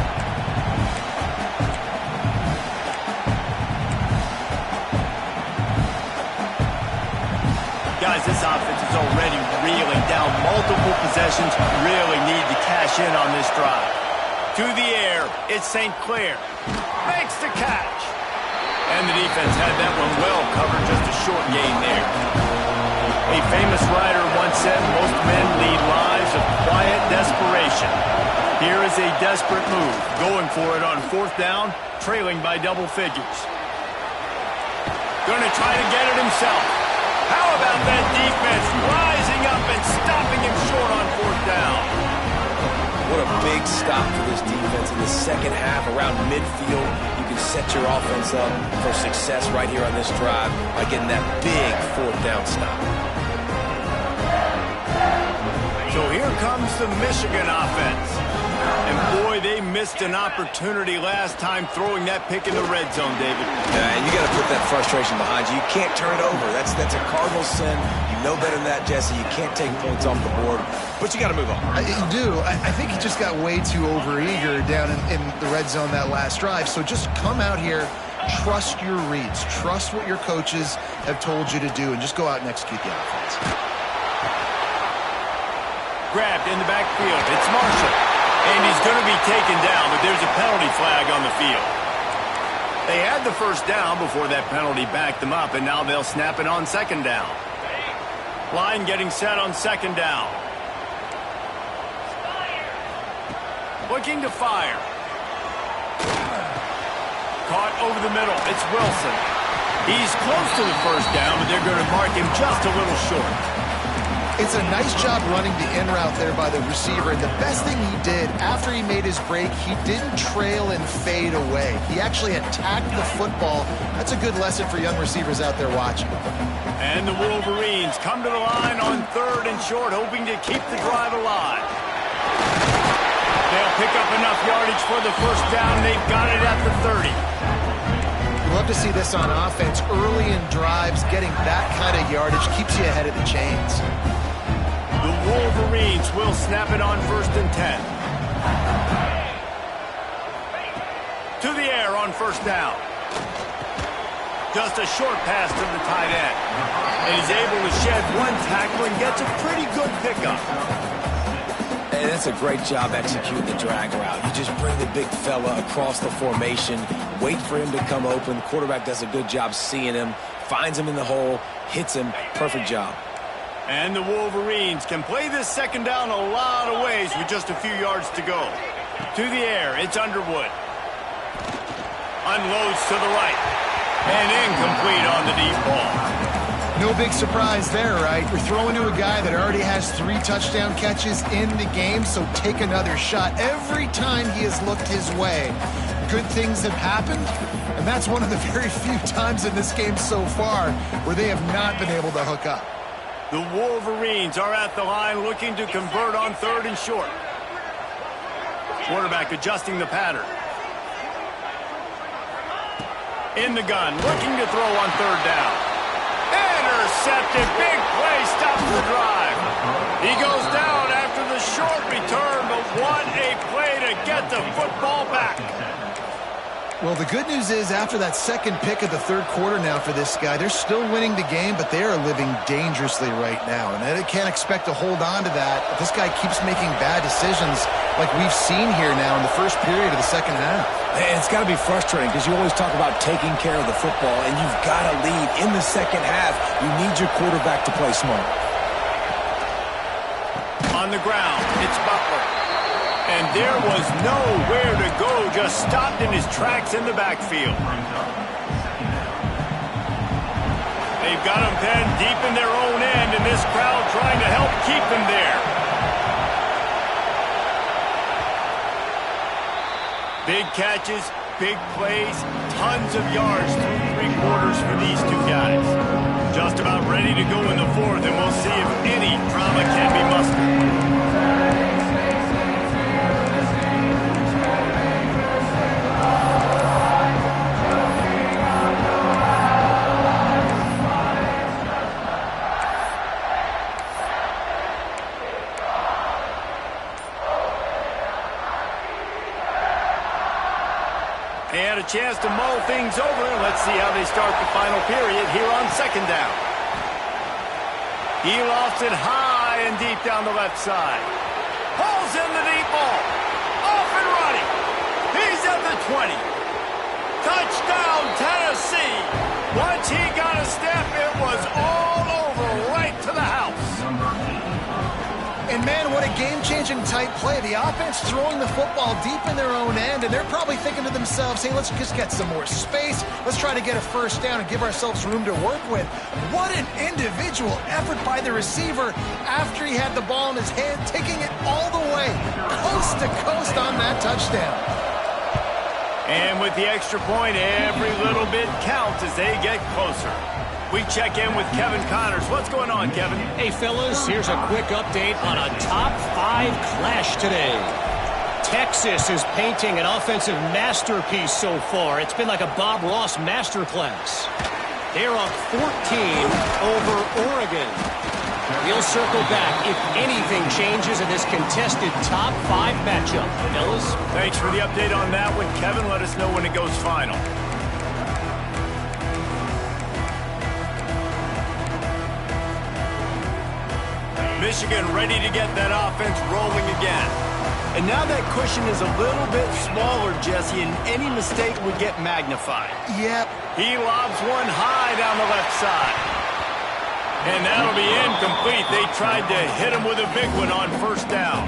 Guys, this offense is already reeling down multiple possessions. Really need to cash in on this drive. To the air, it's St. Clair. Makes the catch. And the defense had that one well covered, just a short gain there. A famous writer once said, most men lead lives of quiet desperation. Here is a desperate move, going for it on fourth down, trailing by double figures. Going to try to get it himself. How about that defense rising up and stopping him short on fourth down? What a big stop for this defense in the second half around midfield. You can set your offense up for success right here on this drive by getting that big fourth down stop. So here comes the Michigan offense. And boy, they missed an opportunity last time throwing that pick in the red zone, David. You got to put that frustration behind you. You can't turn it over. That's a cardinal sin. You know better than that, Jesse. You can't take points off the board, but you got to move on. You do. I think he just got way too overeager down in the red zone that last drive. So just come out here, trust your reads, trust what your coaches have told you to do, and just go out and execute the offense. Grabbed in the backfield. It's Marshall. And he's going to be taken down, but there's a penalty flag on the field. They had the first down before that penalty backed them up, and now they'll snap it on second down. Line getting set on second down. Looking to fire. Caught over the middle. It's Wilson. He's close to the first down, but they're going to mark him just a little short. It's a nice job running the in route there by the receiver. And the best thing he did after he made his break, he didn't trail and fade away. He actually attacked the football. That's a good lesson for young receivers out there watching. And the Wolverines come to the line on third and short, hoping to keep the drive alive. They'll pick up enough yardage for the first down. They've got it at the 30. Love to see this on offense. Early in drives, getting that kind of yardage keeps you ahead of the chains. The Wolverines will snap it on 1st and 10. To the air on 1st down. Just a short pass to the tight end. And he's able to shed one tackle and gets a pretty good pickup. And that's a great job executing the drag route. You just bring the big fella across the formation, wait for him to come open. The quarterback does a good job seeing him, finds him in the hole, hits him. Perfect job. And the Wolverines can play this 2nd down a lot of ways with just a few yards to go. To the air, it's Underwood. Unloads to the right. And incomplete on the deep ball. No big surprise there, right? You're throwing to a guy that already has 3 touchdown catches in the game, so take another shot. Every time he has looked his way, good things have happened, and that's one of the very few times in this game so far where they have not been able to hook up. The Wolverines are at the line looking to convert on 3rd and short. Quarterback adjusting the pattern. In the gun, looking to throw on 3rd down. Intercepted, big play, stops the drive. He goes down after the short return, but what a play to get the football back. Well, the good news is after that 2nd pick of the 3rd quarter now for this guy, they're still winning the game, but they are living dangerously right now. And they can't expect to hold on to that. This guy keeps making bad decisions like we've seen here now in the 1st period of the 2nd half. And it's got to be frustrating because you always talk about taking care of the football, and you've got to lead in the 2nd half. You need your quarterback to play smart. On the ground, it's Butler. And there was nowhere to go, just stopped in his tracks in the backfield. They've got him penned deep in their own end, and this crowd trying to help keep him there. Big catches, big plays, tons of yards through 3 quarters for these 2 guys. Just about ready to go in the 4th, and we'll see if any drama can be mustered. And a chance to mull things over. Let's see how they start the final period here on 2nd down. He lofts it high and deep down the left side. Pulls in the deep ball. Off and running. He's at the 20. Touchdown, Tennessee. Once he got a step, it was all over right to the house. And, man, what a game-changing type play. The offense throwing the football deep in their own end, and they're probably thinking to themselves, hey, let's just get some more space. Let's try to get a 1st down and give ourselves room to work with. What an individual effort by the receiver after he had the ball in his hand, taking it all the way, coast to coast on that touchdown. And with the extra point, every little bit counts as they get closer. We check in with Kevin Connors. What's going on, Kevin? Hey, fellas, here's a quick update on a top 5 clash today. Texas is painting an offensive masterpiece so far. It's been like a Bob Ross masterclass. They're up 14 over Oregon. We'll circle back if anything changes in this contested top 5 matchup. Fellas? Thanks for the update on that one, Kevin. Let us know when it goes final. Michigan ready to get that offense rolling again. And now that cushion is a little bit smaller, Jesse, and any mistake would get magnified. Yep. He lobs one high down the left side. And that'll be incomplete. They tried to hit him with a big one on 1st down.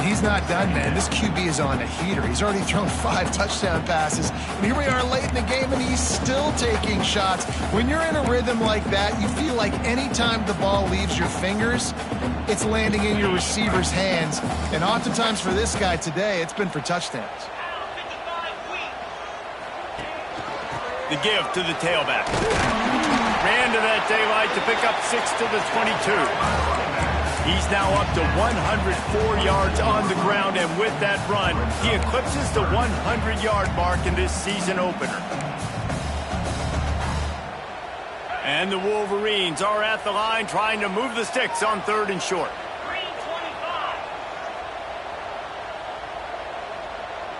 He's not done, man. This QB is on a heater. He's already thrown 5 touchdown passes. And here we are late in the game, and he's still taking shots. When you're in a rhythm like that, you feel like any time the ball leaves your fingers, it's landing in your receiver's hands. And oftentimes for this guy today, it's been for touchdowns. The give to the tailback. Ran to that daylight to pick up 6 to the 22. He's now up to 104 yards on the ground, and with that run, he eclipses the 100-yard mark in this season opener. And the Wolverines are at the line trying to move the sticks on 3rd and short. Green 25.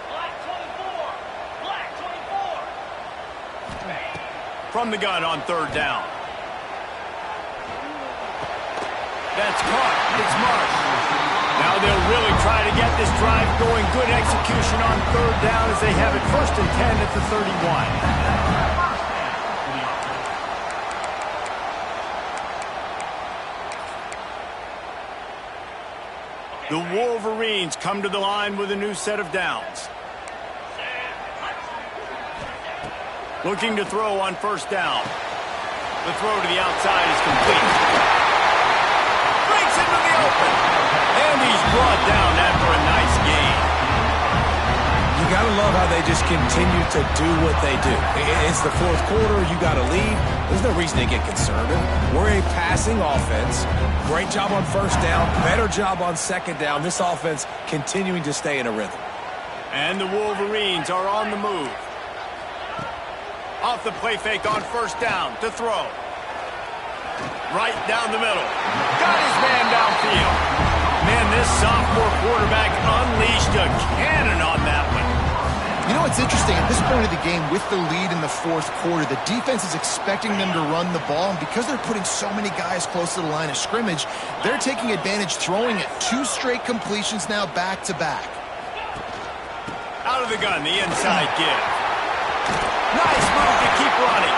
Black 24. Black 24. From the gun on 3rd down. That's caught. It's Marsh. Now they'll really try to get this drive going. Good execution on 3rd down as they have it 1st and 10 at the 31. The Wolverines come to the line with a new set of downs. Looking to throw on 1st down. The throw to the outside is complete. Breaks into the open. And he's brought down after a nice gain. You got to love how they just continue to do what they do. It's the 4th quarter. You got to lead. There's no reason to get conservative. We're a passing offense. Great job on 1st down. Better job on 2nd down. This offense continuing to stay in a rhythm. And the Wolverines are on the move. Off the play fake on 1st down to throw. Right down the middle. Got his man downfield. Man, this sophomore quarterback unleashed a cannon on that one. You know, it's interesting. At this point of the game, with the lead in the 4th quarter, the defense is expecting them to run the ball. And because they're putting so many guys close to the line of scrimmage, they're taking advantage, throwing it. 2 straight completions now back-to-back. Out of the gun, the inside give. Nice move to keep running.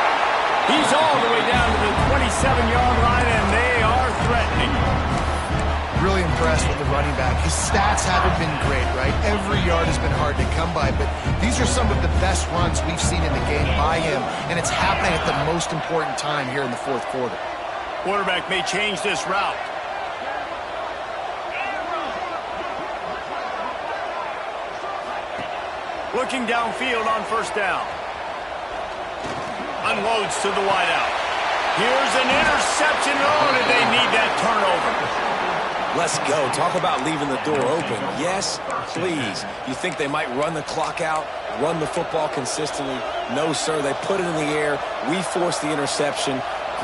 He's all the way down to the 27-yard line, and they are threatening. Really impressed with the running back. His stats haven't been great, right? Every yard has been hard to come by, but these are some of the best runs we've seen in the game by him, and it's happening at the most important time here in the 4th quarter. Quarterback may change this route. Looking downfield on 1st down. Unloads to the wideout. Here's an interception. Oh, did they need that turnover? Let's go. Talk about leaving the door open. Yes, please. You think they might run the clock out, run the football consistently? No, sir. They put it in the air. We forced the interception.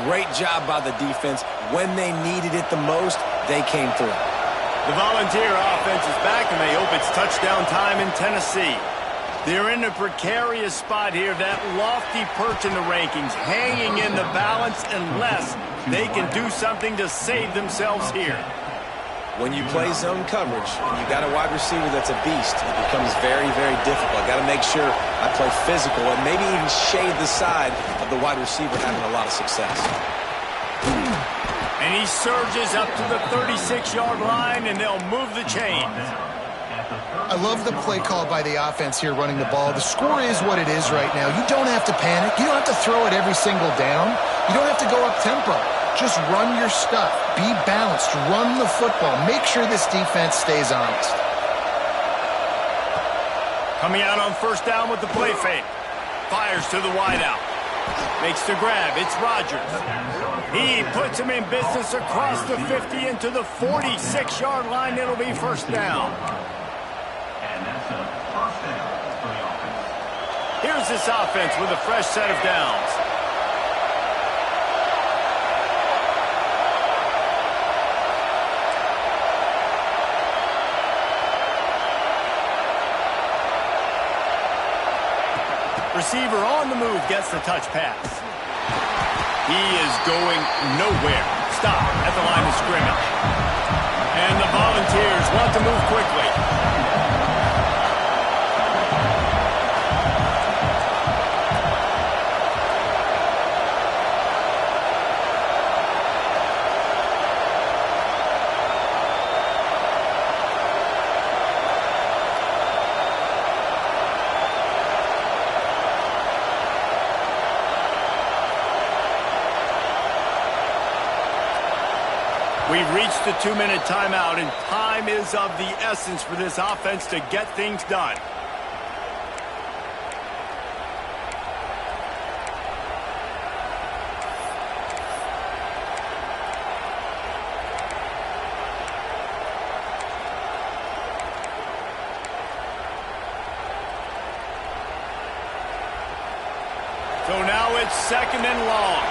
Great job by the defense. When they needed it the most, they came through. The Volunteer offense is back, and they hope it's touchdown time in Tennessee. They're in a precarious spot here, that lofty perch in the rankings, hanging in the balance unless they can do something to save themselves here. When you play zone coverage and you got a wide receiver that's a beast, it becomes very, very difficult. I got to make sure I play physical and maybe even shade the side of the wide receiver having a lot of success. And he surges up to the 36-yard line, and they'll move the chains. I love the play call by the offense here running the ball. The score is what it is right now. You don't have to panic. You don't have to throw it every single down. You don't have to go up-tempo. Just run your stuff. Be balanced. Run the football. Make sure this defense stays honest. Coming out on 1st down with the play fake. Fires to the wideout. Makes the grab. It's Rodgers. He puts him in business across the 50 into the 46-yard line. It'll be 1st down. Here's this offense with a fresh set of downs. Receiver on the move gets the touch pass. He is going nowhere. Stop at the line of scrimmage. And the Volunteers want to move quickly. We've reached the 2-minute timeout, and time is of the essence for this offense to get things done. So now it's 2nd and long.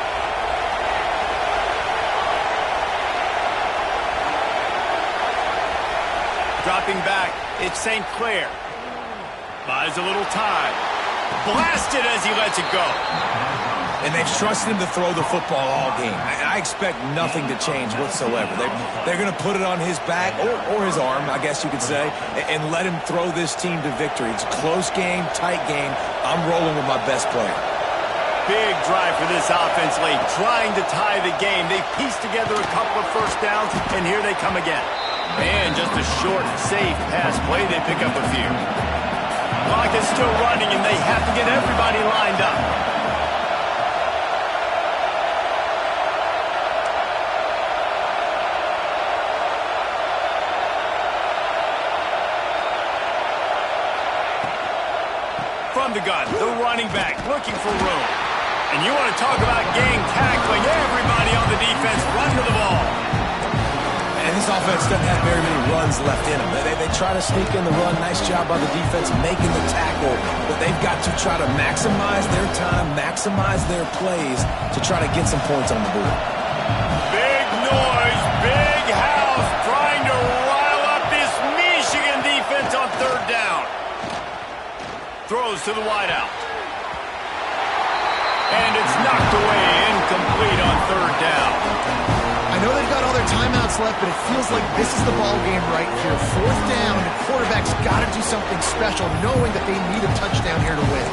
dropping back. It's St. Clair. Buys a little time. Blasted as he lets it go. And they've trusted him to throw the football all game. I expect nothing to change whatsoever. They're going to put it on his back, or his arm, I guess you could say, and let him throw this team to victory. It's a close game, tight game. I'm rolling with my best player. Big drive for this offense late, trying to tie the game. They pieced together a couple of first downs, and here they come again. And just a short, safe pass play. They pick up a few. Clock is still running, and they have to get everybody lined up. From the gun, the running back looking for room. And you want to talk about gang tackling. Everybody on the defense run to the ball. And this offense doesn't have very many runs left in them. They try to sneak in the run. Nice job by the defense making the tackle. But they've got to try to maximize their time, maximize their plays to try to get some points on the board. Big noise, big house, trying to rile up this Michigan defense on third down. Throws to the wideout. And it's knocked away, incomplete on third down. I know they've got all their timeouts left, but it feels like this is the ball game right here. Fourth down, the quarterback's got to do something special, knowing that they need a touchdown here to win.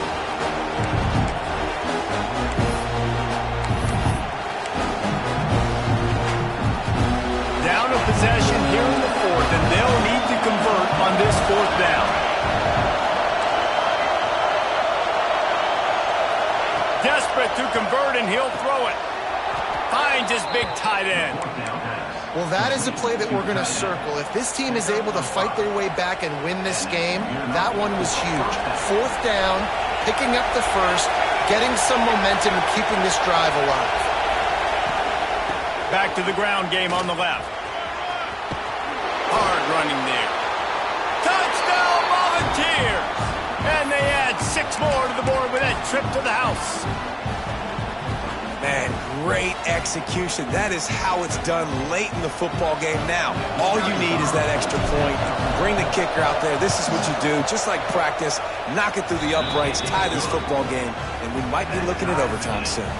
Down a possession here in the fourth, and they'll need to convert on this fourth down. Desperate to convert, and he'll throw it. Finds his big tight end. Well, that is a play that we're going to circle. If this team is able to fight their way back and win this game, that one was huge. Fourth down, picking up the first, getting some momentum and keeping this drive alive. Back to the ground game on the left. Hard running there. Touchdown Volunteers! And they add 6 more to the board with that trip to the house. Man, great execution. That is how it's done late in the football game now. All you need is that extra point. Bring the kicker out there. This is what you do. Just like practice, knock it through the uprights, tie this football game, and we might be looking at overtime soon.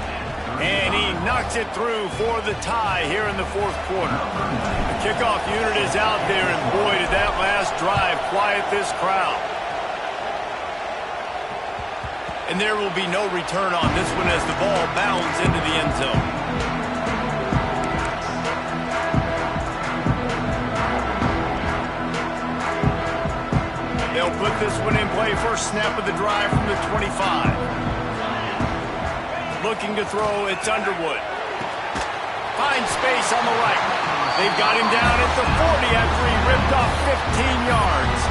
And he knocks it through for the tie here in the fourth quarter. The kickoff unit is out there, and boy, did that last drive quiet this crowd. And there will be no return on this one as the ball bounds into the end zone. They'll put this one in play. First snap of the drive from the 25. Looking to throw, it's Underwood. Finds space on the right. They've got him down at the 40 after he ripped off 15 yards.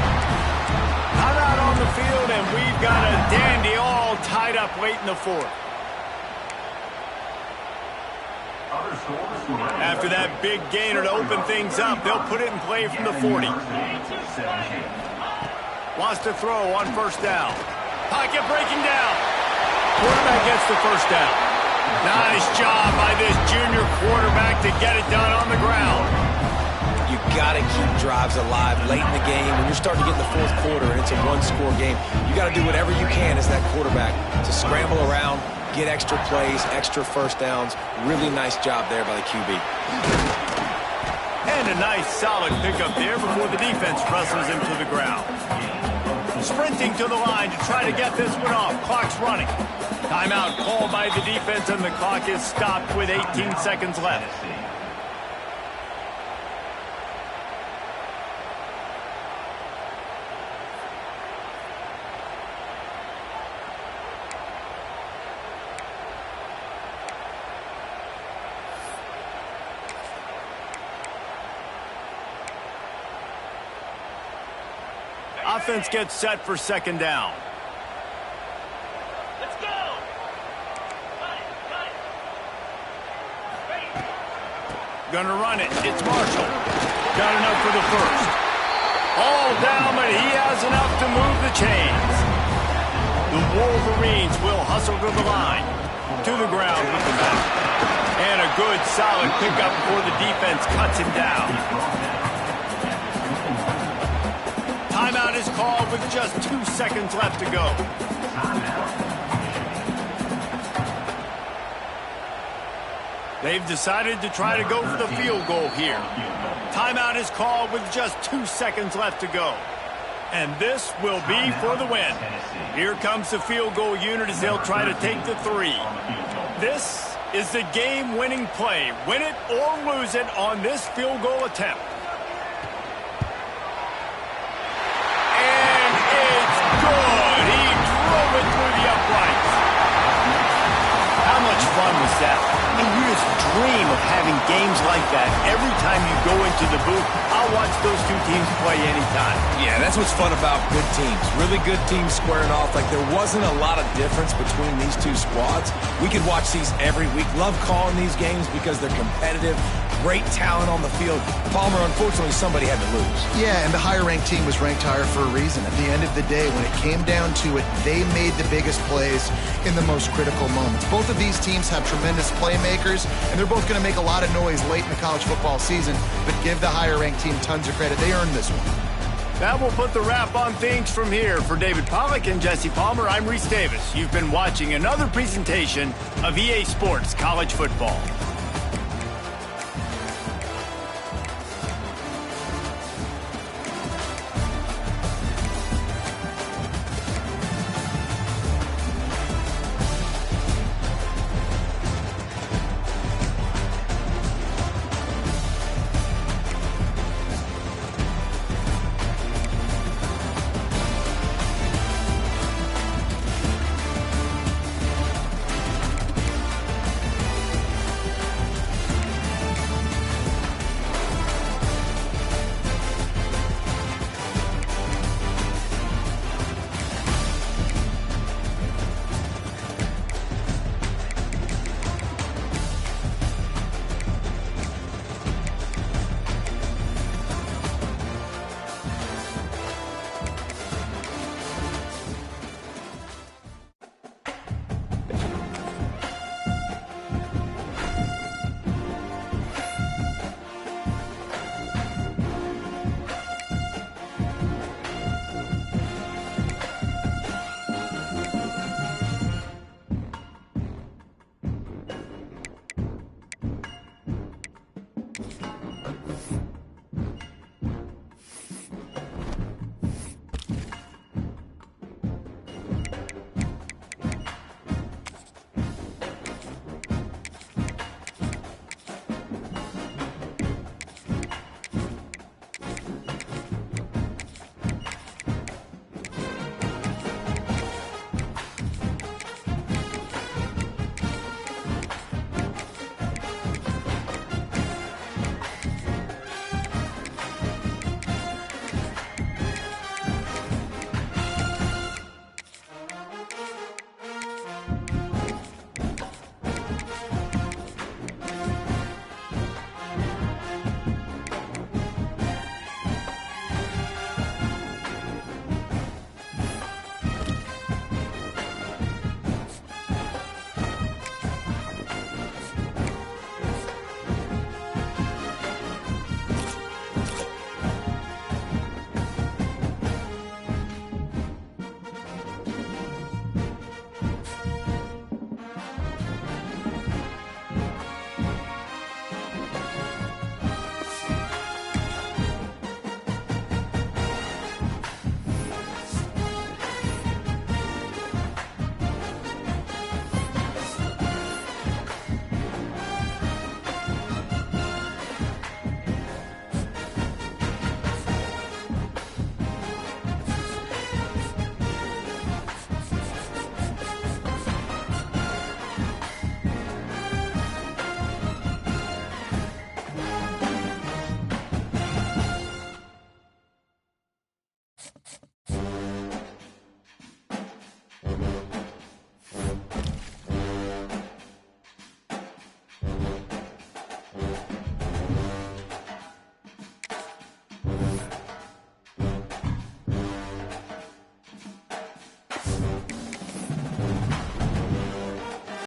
Not out on the field, and we've got a dandy all tied up late in the fourth. After that big gainer to open things up, they'll put it in play from the 40. Wants to throw on first down. Pocket breaking down. Quarterback gets the first down. Nice job by this junior quarterback to get it done on the ground. You got to keep drives alive late in the game. When you're starting to get in the fourth quarter and it's a one-score game, you got to do whatever you can as that quarterback to scramble around, get extra plays, extra first downs. Really nice job there by the QB. And a nice solid pickup there before the defense wrestles him to the ground. Sprinting to the line to try to get this one off. Clock's running. Timeout called by the defense, and the clock is stopped with 18 seconds left. Offense gets set for second down. Let's go! Got it, got it. Ready. Gonna run it. It's Marshall. Got enough for the first. All down, but he has enough to move the chains. The Wolverines will hustle to the line. To the ground with the back. And a good, solid pickup before the defense cuts him down. called with just 2 seconds left to go. They've decided to try to go for the field goal here. Timeout is called with just 2 seconds left to go. And this will be for the win. Here comes the field goal unit as they'll try to take the 3. This is the game-winning play. Win it or lose it on this field goal attempt. And it's good. He drove it through the uprights. How much fun was that? I mean, you just dream of having games like that every time you go into the booth. I'll watch those two teams play anytime. Yeah, that's what's fun about good teams. Really good teams squaring off. Like, there wasn't a lot of difference between these two squads. We could watch these every week. Love calling these games because they're competitive. Great talent on the field. Palmer, unfortunately, somebody had to lose. Yeah, and the higher-ranked team was ranked higher for a reason. At the end of the day, when it came down to it, they made the biggest plays in the most critical moments. Both of these teams have tremendous playmakers, and they're both going to make a lot of noise late in the college football season, but give the higher-ranked team tons of credit. They earned this one. That will put the wrap on things from here. For David Pollack and Jesse Palmer, I'm Reese Davis. You've been watching another presentation of EA Sports College Football.